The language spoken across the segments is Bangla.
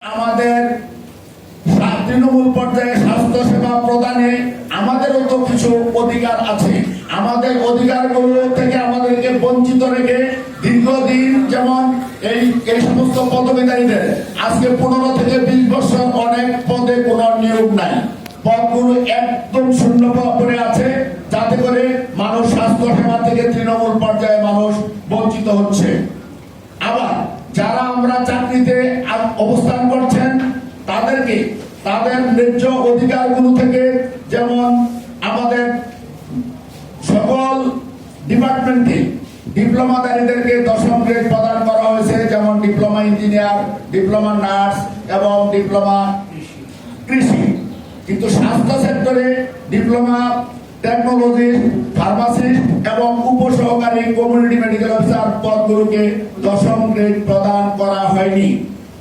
আমাদের তৃণমূল পর্যায়ে স্বাস্থ্য সেবা প্রদানে আমাদেরও তো কিছু অধিকার আছে। আমাদের অধিকারগুলো থেকে আমাদেরকে বঞ্চিত রেখে দীর্ঘদিন যেমন এই সমস্ত পদবীধারীদের আজকে 15 থেকে 20 বছর অনেক পদে কোনো নিয়োগ নাই, পদগুলো একদম শূন্য পড়ে আছে, যাতে করে মানুষ স্বাস্থ্য সেবা থেকে তৃণমূল পর্যায়ে মানুষ বঞ্চিত হচ্ছে। আবার যারা আমরা চাকরিতে অবস্থান করছেন তাদেরকে তাদের ন্যায্য অধিকারগুলো থেকে, যেমন আমাদের সকল ডিপার্টমেন্টে ডিপ্লোমাধারীদেরকে 10ম গ্রেড প্রদান করা হয়েছে, যেমন ডিপ্লোমা ইঞ্জিনিয়ার, ডিপ্লোমা নার্স এবং ডিপ্লোমা কৃষি। কিন্তু স্বাস্থ্য সেক্টরে ডিপ্লোমা টেকনোলজিস্ট, ফার্মাসিস্ট এবং উপসহকারী কমিউনিটি মেডিকেল অফিসার পদগুলোকে 10ম গ্রেড প্রদান করা হয়নি।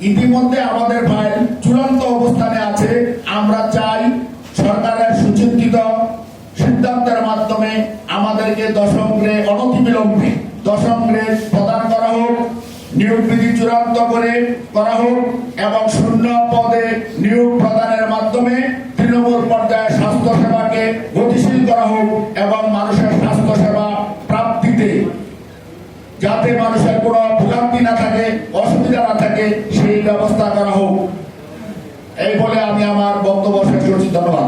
ইতিমধ্যে আমাদের ফাইল চূড়ান্ত অবস্থানে আছে। আমরা চাই সরকারের সুচিন্তিত সিদ্ধান্তের মাধ্যমে আমাদেরকে 10ম গ্রেড অনতিবিলম্বে 10ম গ্রেড প্রদান করা হোক, নিয়োগ বিধি চূড়ান্ত করা হোক এবং শূন্য পদে নিয়োগ প্রদানের মাধ্যমে তৃণমূল পর্যায়ে স্বাস্থ্য সেবাকে গতিশীল করা হোক এবং মানুষের স্বাস্থ্য সেবা প্রাপ্তিতে যাতে মানুষের কোনো ভোগান্তি না থাকে, অসুবিধা না থাকে, সেই ব্যবস্থা করা হোক। এই বলে আমি আমার বক্তব্য শেষ করছি। ধন্যবাদ।